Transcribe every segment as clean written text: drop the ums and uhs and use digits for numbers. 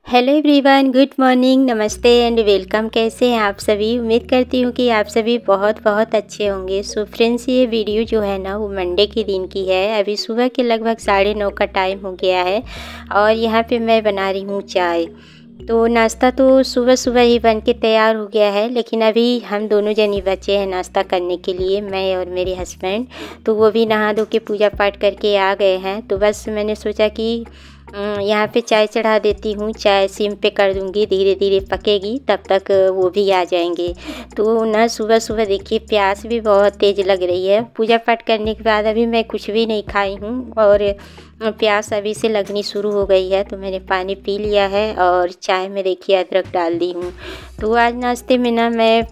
Hello everyone, good morning, नमस्ते and welcome. कैसे हैं आप सभी? उम्मीद करती हूँ कि आप सभी बहुत बहुत अच्छे होंगे। सो फ्रेंड्स, ये वीडियो जो है ना वो मंडे के दिन की है। अभी सुबह के लगभग 9:30 का टाइम हो गया है और यहाँ पे मैं बना रही हूँ चाय। तो नाश्ता तो सुबह सुबह ही बन के तैयार हो गया है, लेकिन अभी हम दोनों जनी बचे हैं नाश्ता करने के लिए, मैं और मेरे हस्बैंड। तो वो भी नहा धो के पूजा पाठ करके आ गए हैं। तो बस मैंने सोचा कि यहाँ पे चाय चढ़ा देती हूँ। चाय सिम पे कर दूँगी, धीरे धीरे पकेगी, तब तक वो भी आ जाएंगे। तो ना सुबह सुबह देखिए प्यास भी बहुत तेज़ लग रही है। पूजा पाठ करने के बाद अभी मैं कुछ भी नहीं खाई हूँ और प्यास अभी से लगनी शुरू हो गई है। तो मैंने पानी पी लिया है और चाय में देखिए अदरक डाल दी हूँ। तो आज नाश्ते में ना मैं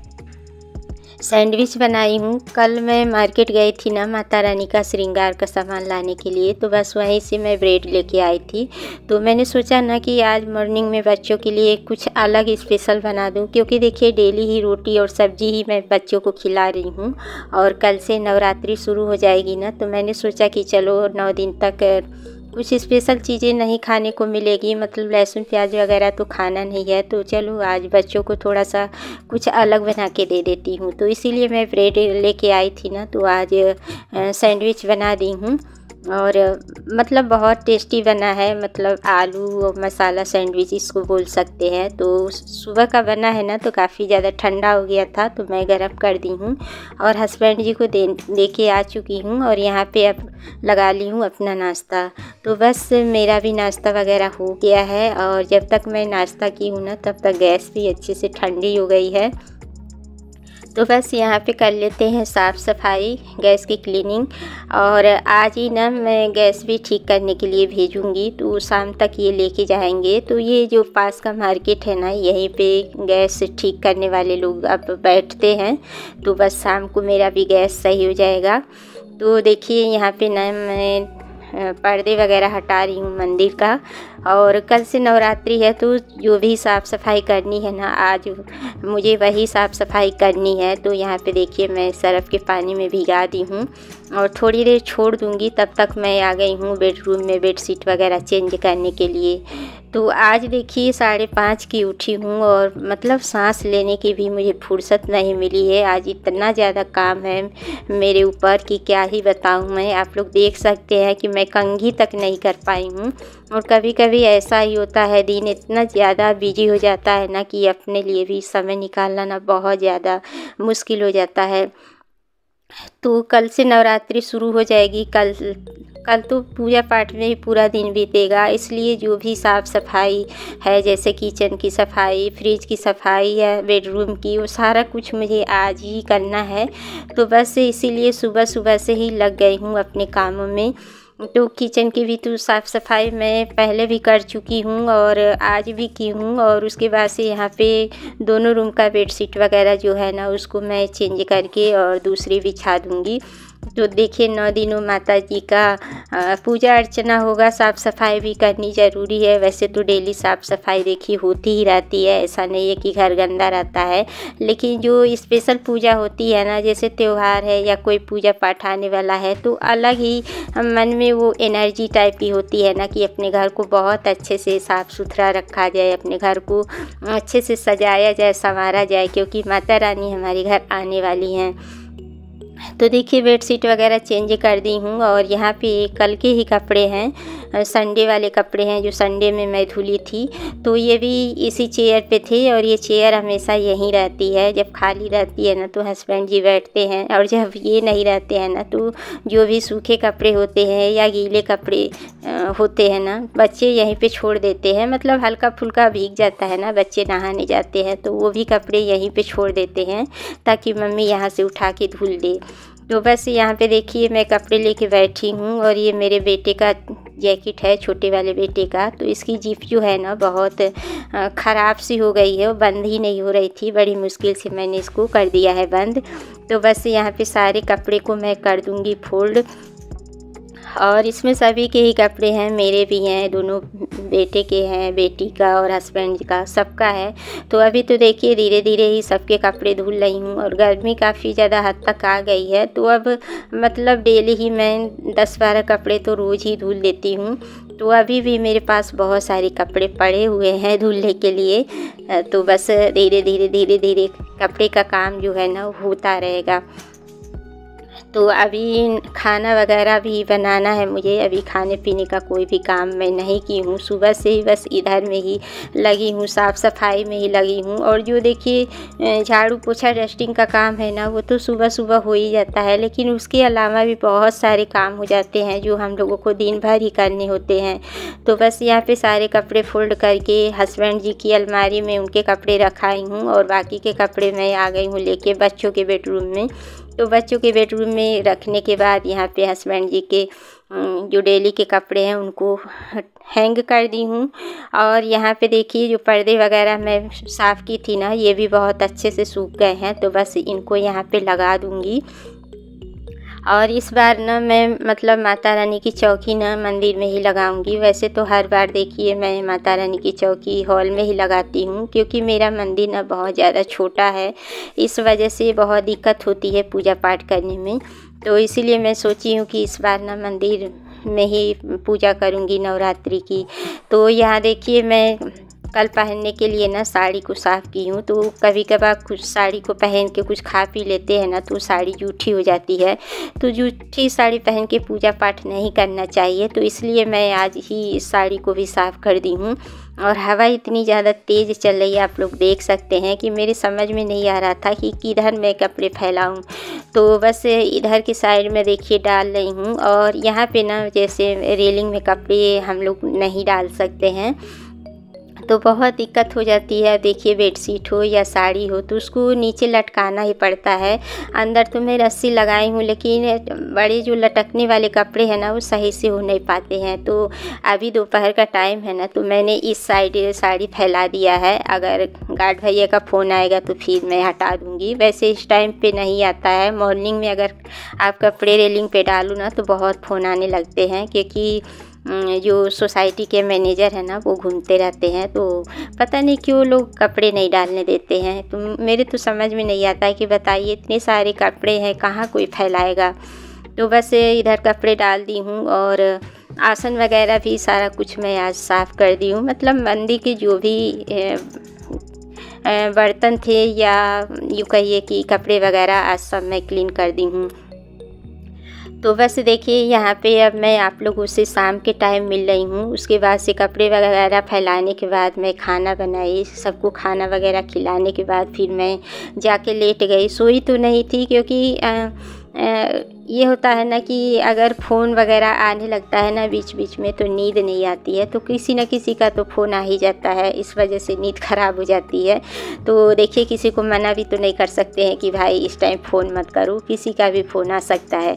सैंडविच बनाई हूँ। कल मैं मार्केट गई थी ना माता रानी का श्रृंगार का सामान लाने के लिए, तो बस वहीं से मैं ब्रेड लेके आई थी। तो मैंने सोचा ना कि आज मॉर्निंग में बच्चों के लिए कुछ अलग स्पेशल बना दूँ, क्योंकि देखिए डेली ही रोटी और सब्जी ही मैं बच्चों को खिला रही हूँ और कल से नवरात्रि शुरू हो जाएगी ना। तो मैंने सोचा कि चलो 9 दिन तक कुछ स्पेशल चीज़ें नहीं खाने को मिलेगी, मतलब लहसुन प्याज वगैरह तो खाना नहीं है। तो चलो आज बच्चों को थोड़ा सा कुछ अलग बना के दे देती हूँ। तो इसीलिए मैं ब्रेड लेके आई थी ना, तो आज सैंडविच बना दी हूँ और मतलब बहुत टेस्टी बना है। मतलब आलू और मसाला सैंडविच इसको बोल सकते हैं। तो सुबह का बना है ना, तो काफ़ी ज़्यादा ठंडा हो गया था, तो मैं गरम कर दी हूँ और हस्बैंड जी को दे के आ चुकी हूँ और यहाँ पे अब लगा ली हूँ अपना नाश्ता। तो बस मेरा भी नाश्ता वगैरह हो गया है और जब तक मैं नाश्ता की हूँ ना, तब तक गैस भी अच्छे से ठंडी हो गई है। तो बस यहाँ पे कर लेते हैं साफ़ सफाई, गैस की क्लीनिंग। और आज ही ना मैं गैस भी ठीक करने के लिए भेजूँगी, तो शाम तक ये लेके जाएंगे। तो ये जो पास का मार्केट है ना, यहीं पे गैस ठीक करने वाले लोग अब बैठते हैं। तो बस शाम को मेरा भी गैस सही हो जाएगा। तो देखिए यहाँ पे ना मैं पर्दे वगैरह हटा रही हूँ मंदिर का। और कल से नवरात्रि है, तो जो भी साफ़ सफाई करनी है ना, आज मुझे वही साफ़ सफाई करनी है। तो यहाँ पे देखिए मैं सर्फ़ के पानी में भिगा दी हूँ और थोड़ी देर छोड़ दूँगी। तब तक मैं आ गई हूँ बेडरूम में बेडशीट वगैरह चेंज करने के लिए। तो आज देखिए 5:30 की उठी हूँ और मतलब सांस लेने की भी मुझे फुर्सत नहीं मिली है। आज इतना ज़्यादा काम है मेरे ऊपर कि क्या ही बताऊँ मैं। आप लोग देख सकते हैं कि मैं कंघी तक नहीं कर पाई हूँ। और कभी कभी ऐसा ही होता है, दिन इतना ज़्यादा बिजी हो जाता है ना कि अपने लिए भी समय निकालना ना बहुत ज़्यादा मुश्किल हो जाता है। तो कल से नवरात्रि शुरू हो जाएगी। कल तो पूजा पाठ में ही पूरा दिन बीतेगा, इसलिए जो भी साफ़ सफाई है, जैसे किचन की सफाई, फ्रिज की सफाई या बेडरूम की, वो सारा कुछ मुझे आज ही करना है। तो बस इसीलिए सुबह सुबह से ही लग गई हूँ अपने कामों में। तो किचन की भी तो साफ़ सफाई मैं पहले भी कर चुकी हूँ और आज भी की हूँ। और उसके बाद से यहाँ पे दोनों रूम का बेडशीट वगैरह जो है ना, उसको मैं चेंज करके और दूसरी बिछा दूँगी। तो देखिए 9 दिनों माता जी का पूजा अर्चना होगा, साफ़ सफाई भी करनी ज़रूरी है। वैसे तो डेली साफ़ सफाई देखिए होती ही रहती है, ऐसा नहीं है कि घर गंदा रहता है। लेकिन जो स्पेशल पूजा होती है ना, जैसे त्यौहार है या कोई पूजा पाठ आने वाला है, तो अलग ही मन में वो एनर्जी टाइप की होती है ना कि अपने घर को बहुत अच्छे से साफ़ सुथरा रखा जाए, अपने घर को अच्छे से सजाया जाए, संवारा जाए, क्योंकि माता रानी हमारे घर आने वाली हैं। तो देखिए बेडशीट वगैरह चेंज कर दी हूँ और यहाँ पे कल के ही कपड़े हैं, संडे वाले कपड़े हैं जो संडे में मैं धुली थी। तो ये भी इसी चेयर पे थे और ये चेयर हमेशा यहीं रहती है। जब खाली रहती है ना, तो हस्बैंड जी बैठते हैं, और जब ये नहीं रहते हैं ना, तो जो भी सूखे कपड़े होते हैं या गीले कपड़े होते हैं ना, बच्चे यहीं पे छोड़ देते हैं। मतलब हल्का फुल्का भीग जाता है ना, बच्चे नहाने जाते हैं, तो वो भी कपड़े यहीं पे छोड़ देते हैं ताकि मम्मी यहाँ से उठा के धुल दे। तो बस यहाँ पे देखिए मैं कपड़े लेके बैठी हूँ और ये मेरे बेटे का जैकेट है, छोटे वाले बेटे का। तो इसकी जिप जो है ना बहुत ख़राब सी हो गई है, वो बंद ही नहीं हो रही थी। बड़ी मुश्किल से मैंने इसको कर दिया है बंद। तो बस यहाँ पे सारे कपड़े को मैं कर दूँगी फोल्ड। और इसमें सभी के ही कपड़े हैं, मेरे भी हैं, दोनों बेटे के हैं, बेटी का और हस्बैंड का, सबका है। तो अभी तो देखिए धीरे धीरे ही सबके कपड़े धुल रही हूँ और गर्मी काफ़ी ज़्यादा हद तक आ गई है, तो अब मतलब डेली ही मैं 10-12 कपड़े तो रोज़ ही धुल देती हूँ। तो अभी भी मेरे पास बहुत सारे कपड़े पड़े हुए हैं धुलने के लिए। तो बस धीरे धीरे कपड़े का काम जो है ना होता रहेगा। तो अभी खाना वगैरह भी बनाना है मुझे, अभी खाने पीने का कोई भी काम मैं नहीं की हूँ। सुबह से ही बस इधर में ही लगी हूँ, साफ़ सफाई में ही लगी हूँ। और जो देखिए झाड़ू पोछा डस्टिंग का काम है ना, वो तो सुबह सुबह हो ही जाता है, लेकिन उसके अलावा भी बहुत सारे काम हो जाते हैं जो हम लोगों को दिन भर ही करने होते हैं। तो बस यहाँ पे सारे कपड़े फोल्ड करके हस्बैंड जी की अलमारी में उनके कपड़े रखाई हूँ और बाकी के कपड़े मैं आ गई हूँ लेके बच्चों के बेडरूम में। तो बच्चों के बेडरूम में रखने के बाद यहाँ पे हस्बैंड जी के जो डेली के कपड़े हैं उनको हैंग कर दी हूँ। और यहाँ पे देखिए जो पर्दे वगैरह मैं साफ़ की थी ना, ये भी बहुत अच्छे से सूख गए हैं, तो बस इनको यहाँ पे लगा दूँगी। और इस बार ना मैं मतलब माता रानी की चौकी ना मंदिर में ही लगाऊंगी। वैसे तो हर बार देखिए मैं माता रानी की चौकी हॉल में ही लगाती हूँ, क्योंकि मेरा मंदिर ना बहुत ज़्यादा छोटा है, इस वजह से बहुत दिक्कत होती है पूजा पाठ करने में। तो इसीलिए मैं सोची हूँ कि इस बार ना मंदिर में ही पूजा करूँगी नवरात्रि की। तो यहाँ देखिए मैं कल पहनने के लिए ना साड़ी को साफ़ की हूँ। तो कभी कभार कुछ साड़ी को पहन के कुछ खा पी लेते हैं ना, तो साड़ी जूठी हो जाती है। तो जूठी साड़ी पहन के पूजा पाठ नहीं करना चाहिए, तो इसलिए मैं आज ही इस साड़ी को भी साफ़ कर दी हूँ। और हवा इतनी ज़्यादा तेज़ चल रही है, आप लोग देख सकते हैं कि मेरे समझ में नहीं आ रहा था कि किधर मैं कपड़े फैलाऊँ। तो बस इधर की साइड में देखिए डाल रही हूँ। और यहाँ पे ना जैसे रेलिंग में कपड़े हम लोग नहीं डाल सकते हैं, तो बहुत दिक्कत हो जाती है। देखिए बेडशीट हो या साड़ी हो तो उसको नीचे लटकाना ही पड़ता है। अंदर तो मैं रस्सी लगाई हूँ, लेकिन बड़े जो लटकने वाले कपड़े हैं ना वो सही से हो नहीं पाते हैं। तो अभी दोपहर का टाइम है ना, तो मैंने इस साइड साड़ी फैला दिया है। अगर गार्ड भैया का फ़ोन आएगा तो फिर मैं हटा दूँगी। वैसे इस टाइम पे नहीं आता है, मॉर्निंग में अगर आप कपड़े रेलिंग पे डालो ना तो बहुत फ़ोन आने लगते हैं, क्योंकि जो सोसाइटी के मैनेजर हैं ना वो घूमते रहते हैं। तो पता नहीं क्यों लोग कपड़े नहीं डालने देते हैं। तो मेरे तो समझ में नहीं आता है कि बताइए इतने सारे कपड़े हैं कहाँ कोई फैलाएगा। तो बस इधर कपड़े डाल दी हूँ और आसन वगैरह भी सारा कुछ मैं आज साफ़ कर दी हूँ। मतलब मंदिर के जो भी बर्तन थे या यूँ कहिए कि कपड़े वगैरह आज सब मैं क्लीन कर दी हूँ। तो बस देखिए यहाँ पे अब मैं आप लोगों से शाम के टाइम मिल रही हूँ। उसके बाद से कपड़े वगैरह फैलाने के बाद मैं खाना बनाई, सबको खाना वगैरह खिलाने के बाद फिर मैं जाके लेट गई। सोई तो नहीं थी, क्योंकि ये होता है ना कि अगर फ़ोन वगैरह आने लगता है ना बीच बीच में तो नींद नहीं आती है। तो किसी न किसी का तो फ़ोन आ ही जाता है, इस वजह से नींद ख़राब हो जाती है। तो देखिए किसी को मना भी तो नहीं कर सकते हैं कि भाई इस टाइम फ़ोन मत करो, किसी का भी फ़ोन आ सकता है।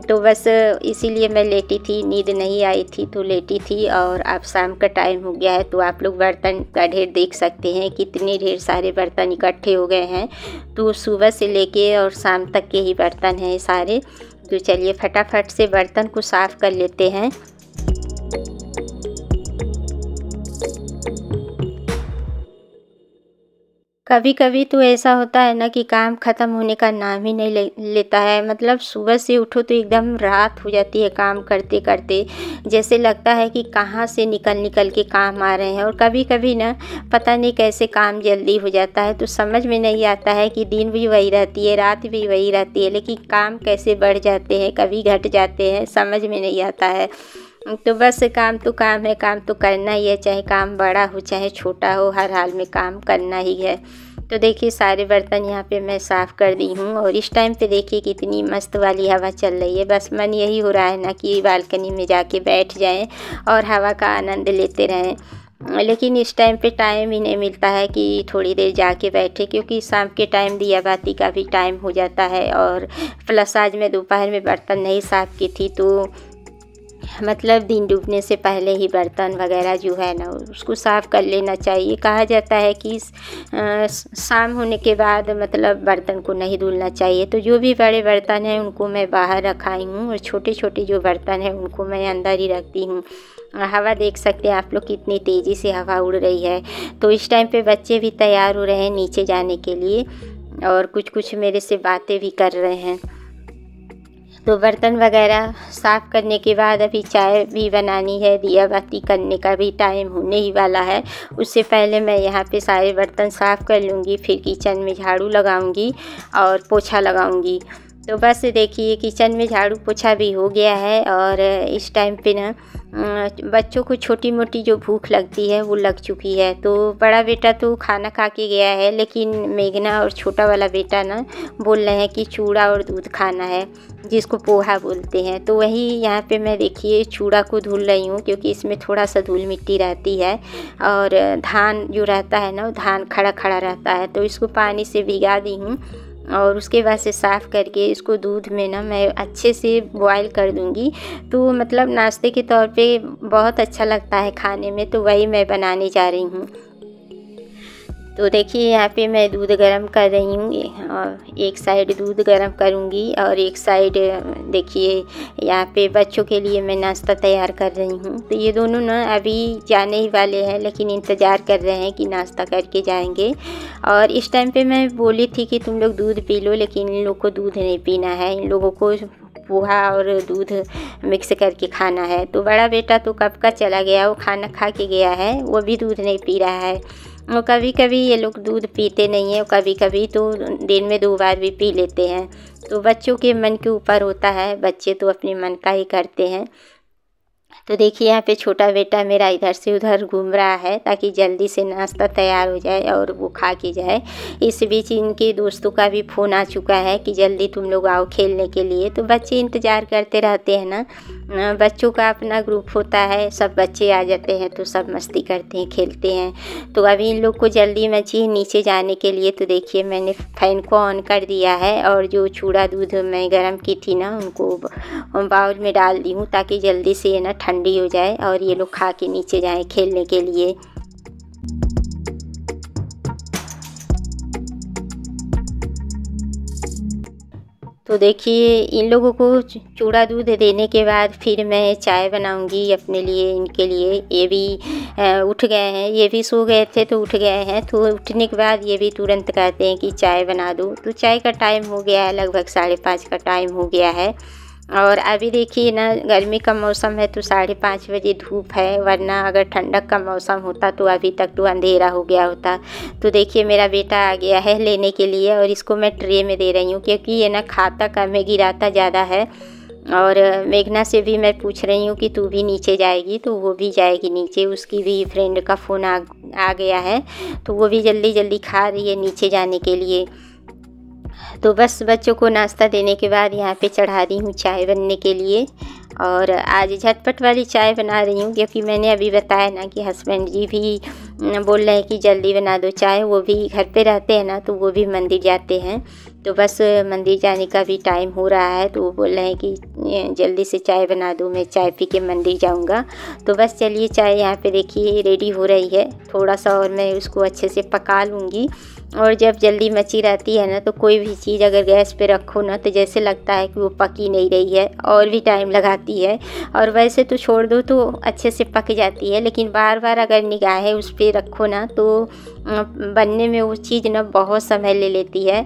तो बस इसीलिए मैं लेटी थी, नींद नहीं आई थी तो लेटी थी। और अब शाम का टाइम हो गया है, तो आप लोग बर्तन का ढेर देख सकते हैं, कितने ढेर सारे बर्तन इकट्ठे हो गए हैं। तो सुबह से लेके और शाम तक के ही बर्तन हैं सारे। तो चलिए फटाफट से बर्तन को साफ़ कर लेते हैं। कभी कभी तो ऐसा होता है ना कि काम ख़त्म होने का नाम ही नहीं लेता है। मतलब सुबह से उठो तो एकदम रात हो जाती है काम करते करते, जैसे लगता है कि कहाँ से निकल के काम आ रहे हैं। और कभी कभी ना पता नहीं कैसे काम जल्दी हो जाता है, तो समझ में नहीं आता है कि दिन भी वही रहती है रात भी वही रहती है, लेकिन काम कैसे बढ़ जाते हैं, कभी घट जाते हैं, समझ में नहीं आता है। तो बस काम तो काम है, काम तो करना ही है, चाहे काम बड़ा हो चाहे छोटा हो, हर हाल में काम करना ही है। तो देखिए सारे बर्तन यहाँ पे मैं साफ़ कर दी हूँ। और इस टाइम पे देखिए कितनी मस्त वाली हवा चल रही है। बस मन यही हो रहा है ना कि बालकनी में जाके बैठ जाएं और हवा का आनंद लेते रहें, लेकिन इस टाइम पे टाइम ही नहीं मिलता है कि थोड़ी देर जाके बैठे, क्योंकि शाम के टाइम दिया बाती का भी टाइम हो जाता है। और प्लस आज मैं दोपहर में बर्तन नहीं साफ़ की थी, तो मतलब दिन डूबने से पहले ही बर्तन वगैरह जो है ना उसको साफ़ कर लेना चाहिए। कहा जाता है कि शाम होने के बाद मतलब बर्तन को नहीं धुलना चाहिए। तो जो भी बड़े बर्तन हैं उनको मैं बाहर रखाई हूँ और छोटे छोटे जो बर्तन हैं उनको मैं अंदर ही रखती हूँ। हवा देख सकते हैं आप लोग कितनी तेज़ी से हवा उड़ रही है। तो इस टाइम पे बच्चे भी तैयार हो रहे हैं नीचे जाने के लिए और कुछ मेरे से बातें भी कर रहे हैं। तो बर्तन वगैरह साफ़ करने के बाद अभी चाय भी बनानी है, दिया बाती करने का भी टाइम होने ही वाला है। उससे पहले मैं यहाँ पे सारे बर्तन साफ़ कर लूँगी, फिर किचन में झाड़ू लगाऊँगी और पोछा लगाऊँगी। तो बस देखिए किचन में झाड़ू पोछा भी हो गया है और इस टाइम पे ना बच्चों को छोटी मोटी जो भूख लगती है वो लग चुकी है। तो बड़ा बेटा तो खाना खा के गया है, लेकिन मेघना और छोटा वाला बेटा ना बोल रहे हैं कि चूड़ा और दूध खाना है, जिसको पोहा बोलते हैं। तो वही यहाँ पे मैं देखिए चूड़ा को धुल रही हूँ, क्योंकि इसमें थोड़ा सा धूल मिट्टी रहती है और धान जो रहता है ना धान खड़ा खड़ा रहता है। तो इसको पानी से भिगा दी हूँ और उसके बाद से साफ़ करके इसको दूध में ना मैं अच्छे से बॉयल कर दूँगी। तो मतलब नाश्ते के तौर पे बहुत अच्छा लगता है खाने में, तो वही मैं बनाने जा रही हूँ। तो देखिए यहाँ पे मैं दूध गरम कर रही हूँ और एक साइड दूध गरम करूँगी और एक साइड देखिए यहाँ पे बच्चों के लिए मैं नाश्ता तैयार कर रही हूँ। तो ये दोनों ना अभी जाने ही वाले हैं, लेकिन इंतज़ार कर रहे हैं कि नाश्ता करके जाएंगे। और इस टाइम पे मैं बोली थी कि तुम लोग दूध पी लो, लेकिन इन लोग को दूध नहीं पीना है, इन लोगों को पोहा और दूध मिक्स करके खाना है। तो बड़ा बेटा तो कब का चला गया, वो खाना खा के गया है, वो भी दूध नहीं पी रहा है। और कभी कभी ये लोग दूध पीते नहीं हैं, कभी कभी तो दिन में 2 बार भी पी लेते हैं। तो बच्चों के मन के ऊपर होता है, बच्चे तो अपने मन का ही करते हैं। तो देखिए यहाँ पे छोटा बेटा मेरा इधर से उधर घूम रहा है ताकि जल्दी से नाश्ता तैयार हो जाए और वो खा के जाए। इस बीच इनके दोस्तों का भी फ़ोन आ चुका है कि जल्दी तुम लोग आओ खेलने के लिए। तो बच्चे इंतज़ार करते रहते हैं ना, बच्चों का अपना ग्रुप होता है, सब बच्चे आ जाते हैं तो सब मस्ती करते हैं, खेलते हैं। तो अभी इन लोग को जल्दी मची नीचे जाने के लिए। तो देखिए मैंने फ़ैन को ऑन कर दिया है और जो चूड़ा दूध मैं गरम की थी ना उनको बाउल में डाल दी हूँ ताकि जल्दी से ना ठंडी हो जाए और ये लोग खा के नीचे जाएं खेलने के लिए। तो देखिए इन लोगों को चूड़ा दूध देने के बाद फिर मैं चाय बनाऊंगी अपने लिए, इनके लिए। ये भी उठ गए हैं, ये भी सो गए थे तो उठ गए हैं। तो उठने के बाद ये भी तुरंत कहते हैं कि चाय बना दो। तो चाय का टाइम हो गया है, लगभग 5:30 का टाइम हो गया है। और अभी देखिए ना गर्मी का मौसम है तो 5:30 बजे धूप है, वरना अगर ठंडक का मौसम होता तो अभी तक तो अंधेरा हो गया होता। तो देखिए मेरा बेटा आ गया है लेने के लिए और इसको मैं ट्रे में दे रही हूँ, क्योंकि ये ना खाता कम है, गिराता ज़्यादा है। और मेघना से भी मैं पूछ रही हूँ कि तू भी नीचे जाएगी, तो वो भी जाएगी नीचे। उसकी भी फ्रेंड का फ़ोन आ गया है, तो वो भी जल्दी जल्दी खा रही है नीचे जाने के लिए। तो बस बच्चों को नाश्ता देने के बाद यहाँ पे चढ़ा दी हूँ चाय बनने के लिए। और आज झटपट वाली चाय बना रही हूँ, क्योंकि मैंने अभी बताया ना कि हस्बैंड जी भी बोल रहे हैं कि जल्दी बना दो चाय। वो भी घर पे रहते हैं ना, तो वो भी मंदिर जाते हैं। तो बस मंदिर जाने का भी टाइम हो रहा है, तो वो बोल रहे हैं कि जल्दी से चाय बना दो, मैं चाय पी के मंदिर जाऊंगा। तो बस चलिए चाय यहाँ पे देखिए रेडी हो रही है। थोड़ा सा और मैं उसको अच्छे से पका लूँगी। और जब जल्दी मची रहती है ना, तो कोई भी चीज़ अगर गैस पे रखो ना तो जैसे लगता है कि वो पकी नहीं रही है, और भी टाइम लगाती है। और वैसे तो छोड़ दो तो अच्छे से पक जाती है, लेकिन बार बार अगर निगाहें उस पर रखो ना तो बनने में वो चीज़ ना बहुत समय ले लेती है।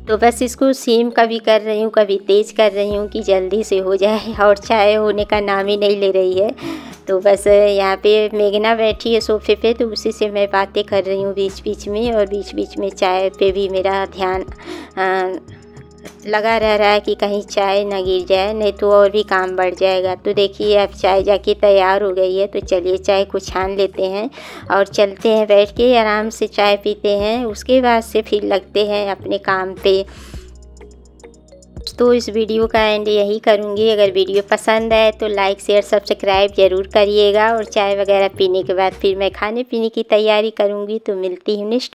तो बस इसको सीम कभी कर रही हूँ, कभी तेज़ कर रही हूँ कि जल्दी से हो जाए, और चाय होने का नाम ही नहीं ले रही है। तो बस यहाँ पे मेघना बैठी है सोफे पे, तो उसी से मैं बातें कर रही हूँ बीच बीच में। और बीच बीच में चाय पे भी मेरा ध्यान लगा रह रहा है कि कहीं चाय ना गिर जाए, नहीं तो और भी काम बढ़ जाएगा। तो देखिए अब चाय जाके तैयार हो गई है, तो चलिए चाय को छान लेते हैं और चलते हैं, बैठ के आराम से चाय पीते हैं। उसके बाद से फिर लगते हैं अपने काम पे। तो इस वीडियो का एंड यही करूँगी। अगर वीडियो पसंद आए तो लाइक शेयर सब्सक्राइब ज़रूर करिएगा। और चाय वगैरह पीने के बाद फिर मैं खाने पीने की तैयारी करूँगी। तो मिलती हूँ नेक्स्ट